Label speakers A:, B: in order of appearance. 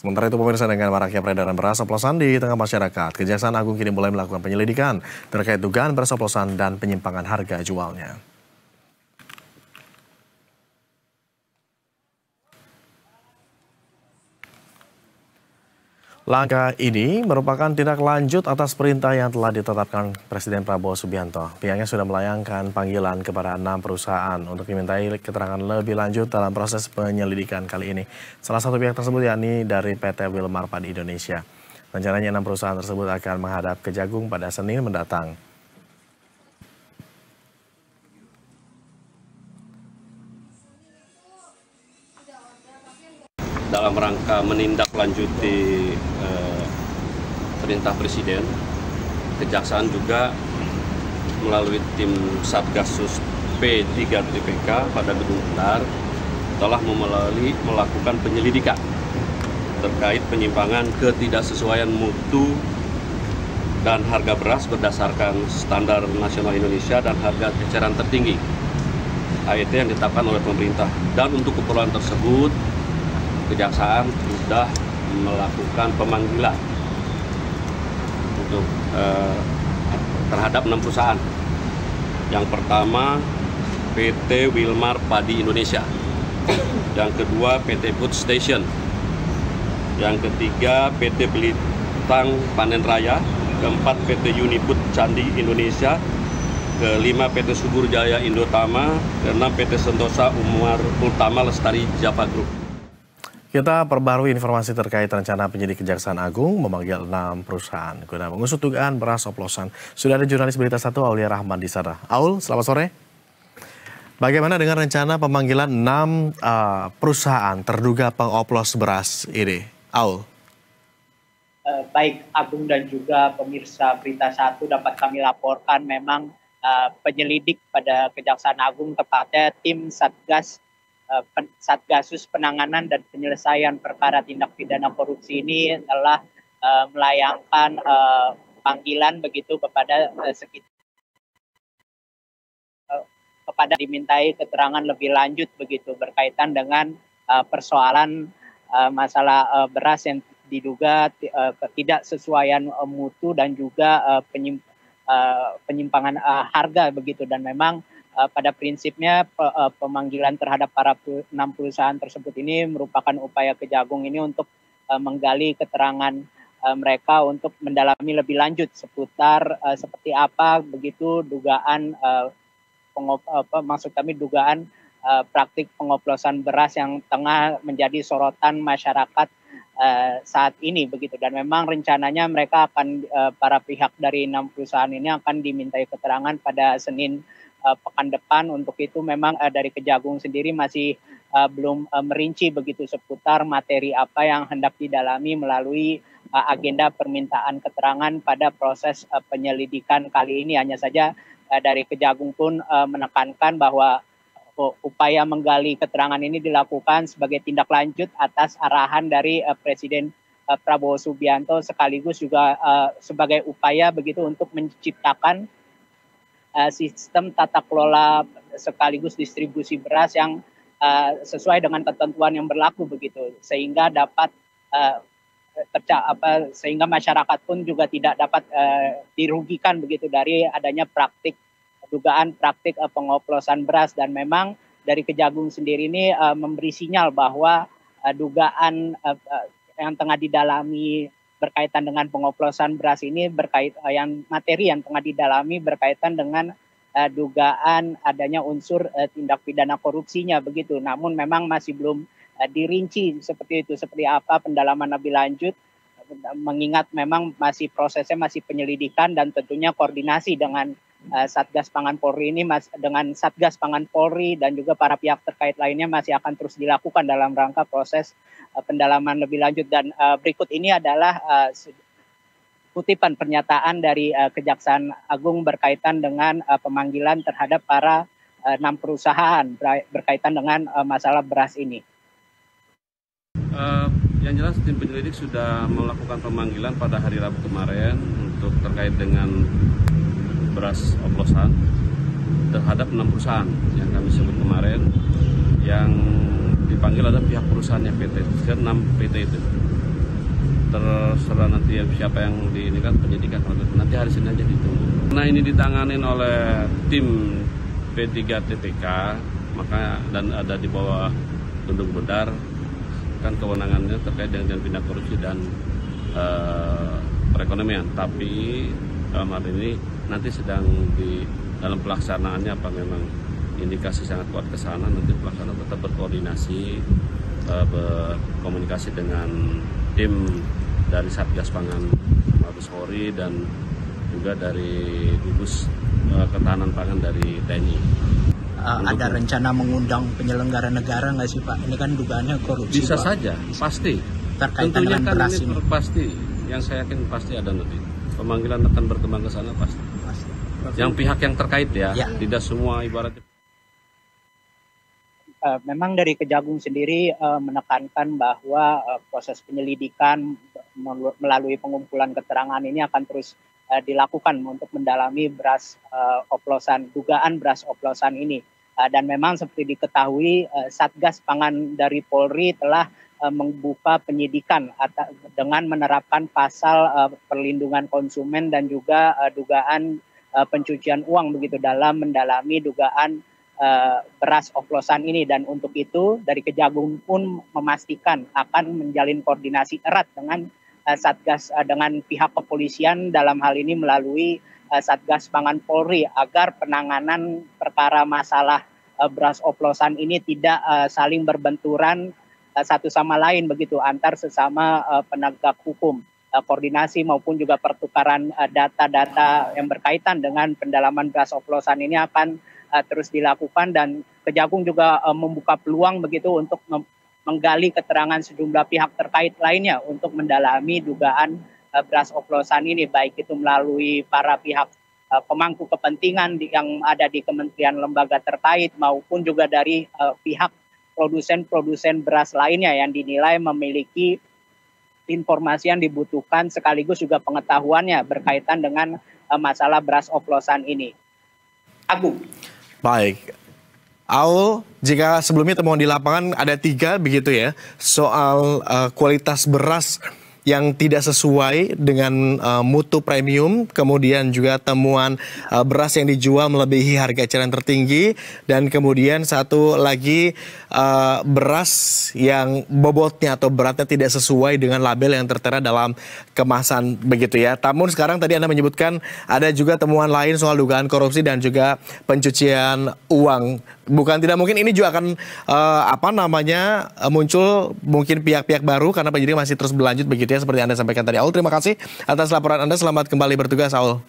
A: Sementara itu pemirsa, dengan maraknya peredaran beras oplosan di tengah masyarakat, Kejaksaan Agung kini mulai melakukan penyelidikan terkait dugaan beras oplosan dan penyimpangan harga jualnya. Langkah ini merupakan tindak lanjut atas perintah yang telah ditetapkan Presiden Prabowo Subianto. Pihaknya sudah melayangkan panggilan kepada 6 perusahaan untuk dimintai keterangan lebih lanjut dalam proses penyelidikan kali ini. Salah satu pihak tersebut yakni dari PT Wilmar Padi Indonesia. Rencananya 6 perusahaan tersebut akan menghadap Kejagung pada Senin mendatang.
B: Dalam rangka menindaklanjuti perintah Presiden, Kejaksaan juga melalui tim Satgasus P3 TPK pada Gedung Kendar telah melakukan penyelidikan terkait penyimpangan ketidaksesuaian mutu dan harga beras berdasarkan standar nasional Indonesia dan harga eceran tertinggi HET yang ditetapkan oleh pemerintah. Dan untuk keperluan tersebut, Kejaksaan sudah melakukan pemanggilan untuk terhadap 6 perusahaan. Yang pertama PT Wilmar Padi Indonesia, yang kedua PT Food Station, yang ketiga PT Belitang Panen Raya, keempat PT Unifood Candi Indonesia, kelima PT Subur Jaya Indotama, keenam PT Sentosa Umar Utama Lestari Java Group.
A: Kita perbarui informasi terkait rencana penyidik Kejaksaan Agung memanggil 6 perusahaan guna mengusut dugaan beras oplosan. Sudah ada jurnalis Berita 1 Aulia Rahman di sana. Aul, selamat sore. Bagaimana dengan rencana pemanggilan 6 perusahaan terduga pengoplos beras ini? Aul.
C: Baik Agung dan juga pemirsa Berita 1, dapat kami laporkan memang penyelidik pada Kejaksaan Agung, tepatnya tim Satgasus Penanganan dan Penyelesaian Perkara Tindak Pidana Korupsi ini telah melayangkan panggilan begitu kepada kepada dimintai keterangan lebih lanjut begitu berkaitan dengan persoalan masalah beras yang diduga ketidaksesuaian mutu dan juga penyimpangan harga begitu. Dan memang pada prinsipnya pemanggilan terhadap para 6 perusahaan tersebut ini merupakan upaya Kejagung ini untuk menggali keterangan mereka untuk mendalami lebih lanjut seputar seperti apa begitu dugaan dugaan praktik pengoplosan beras yang tengah menjadi sorotan masyarakat saat ini begitu. Dan memang rencananya mereka akan para pihak dari 6 perusahaan ini akan dimintai keterangan pada Senin pekan depan. Untuk itu memang dari Kejagung sendiri masih belum merinci begitu seputar materi apa yang hendak didalami melalui agenda permintaan keterangan pada proses penyelidikan kali ini. Hanya saja dari Kejagung pun menekankan bahwa upaya menggali keterangan ini dilakukan sebagai tindak lanjut atas arahan dari Presiden Prabowo Subianto, sekaligus juga sebagai upaya begitu untuk menciptakan sistem tata kelola sekaligus distribusi beras yang sesuai dengan ketentuan yang berlaku begitu, sehingga dapat sehingga masyarakat pun juga tidak dapat dirugikan begitu dari adanya dugaan praktik pengoplosan beras. Dan memang dari Kejagung sendiri ini memberi sinyal bahwa dugaan yang tengah didalami berkaitan dengan pengoplosan beras ini materi yang tengah didalami berkaitan dengan dugaan adanya unsur tindak pidana korupsinya begitu. Namun memang masih belum dirinci seperti apa pendalaman lebih lanjut, mengingat memang prosesnya masih penyelidikan dan tentunya koordinasi dengan Satgas Pangan Polri ini dengan Satgas Pangan Polri dan juga para pihak terkait lainnya masih akan terus dilakukan dalam rangka proses pendalaman lebih lanjut. Dan berikut ini adalah kutipan pernyataan dari Kejaksaan Agung berkaitan dengan pemanggilan terhadap para 6 perusahaan berkaitan dengan masalah beras ini.
B: Yang jelas tim penyelidik sudah melakukan pemanggilan pada hari Rabu kemarin untuk terkait dengan beras oplosan terhadap 6 perusahaan yang kami sebut kemarin. Yang dipanggil adalah pihak perusahaannya PT, 6 PT itu. terserah nanti siapa yang ini kan penyidikan, nanti hari Senin aja ditunggu. Nah, ini ditanganin oleh tim P3 TPK, maka dan ada di bawah Tundung Bedar, kan kewenangannya terkait dengan tindak korupsi dan perekonomian. Tapi dalam hal ini nanti sedang di dalam pelaksanaannya apa memang indikasi sangat kuat ke sana, nanti pelaksana tetap berkoordinasi, berkomunikasi dengan tim dari Satgas Pangan Mabes Polri dan juga dari gugus ketahanan pangan dari TNI.
D: Ada rencana mengundang penyelenggara negara nggak sih Pak? Ini kan dugaannya korupsi.
B: Bisa
D: Pak.
B: saja, pasti.
D: Terkaitan
B: Tentunya
D: dengan
B: kan
D: beras
B: ini pasti, yang saya yakin pasti ada nanti. Pemanggilan akan berkembang ke sana pasti. Yang pihak yang terkait ya. Tidak semua ibaratnya.
C: Memang dari Kejagung sendiri menekankan bahwa proses penyelidikan melalui pengumpulan keterangan ini akan terus dilakukan untuk mendalami beras oplosan, dugaan beras oplosan ini. Dan memang seperti diketahui Satgas Pangan dari Polri telah membuka penyidikan dengan menerapkan pasal perlindungan konsumen dan juga dugaan pencucian uang begitu dalam mendalami dugaan beras oplosan ini. Dan untuk itu dari Kejagung pun memastikan akan menjalin koordinasi erat dengan Satgas dengan pihak kepolisian dalam hal ini melalui Satgas Pangan Polri agar penanganan perkara masalah beras oplosan ini tidak saling berbenturan satu sama lain begitu antar sesama penegak hukum. Koordinasi maupun juga pertukaran data-data yang berkaitan dengan pendalaman beras oplosan ini akan terus dilakukan, dan Kejagung juga membuka peluang begitu untuk menggali keterangan sejumlah pihak terkait lainnya untuk mendalami dugaan beras oplosan ini, baik itu melalui para pihak pemangku kepentingan yang ada di kementerian lembaga terkait maupun juga dari pihak produsen-produsen beras lainnya yang dinilai memiliki informasi yang dibutuhkan sekaligus juga pengetahuannya berkaitan dengan masalah beras oplosan ini. Agung.
A: Baik. Aul, jika sebelumnya temuan di lapangan ada 3 begitu ya, soal kualitas beras yang tidak sesuai dengan mutu premium, kemudian juga temuan beras yang dijual melebihi harga eceran tertinggi, dan kemudian satu lagi beras yang bobotnya atau beratnya tidak sesuai dengan label yang tertera dalam kemasan begitu ya. Namun sekarang tadi Anda menyebutkan ada juga temuan lain soal dugaan korupsi dan juga pencucian uang. Bukan tidak mungkin ini juga akan muncul mungkin pihak-pihak baru karena penyidikan masih terus berlanjut begitu ya, seperti Anda sampaikan tadi. Aul, terima kasih atas laporan Anda. Selamat kembali bertugas, Aul.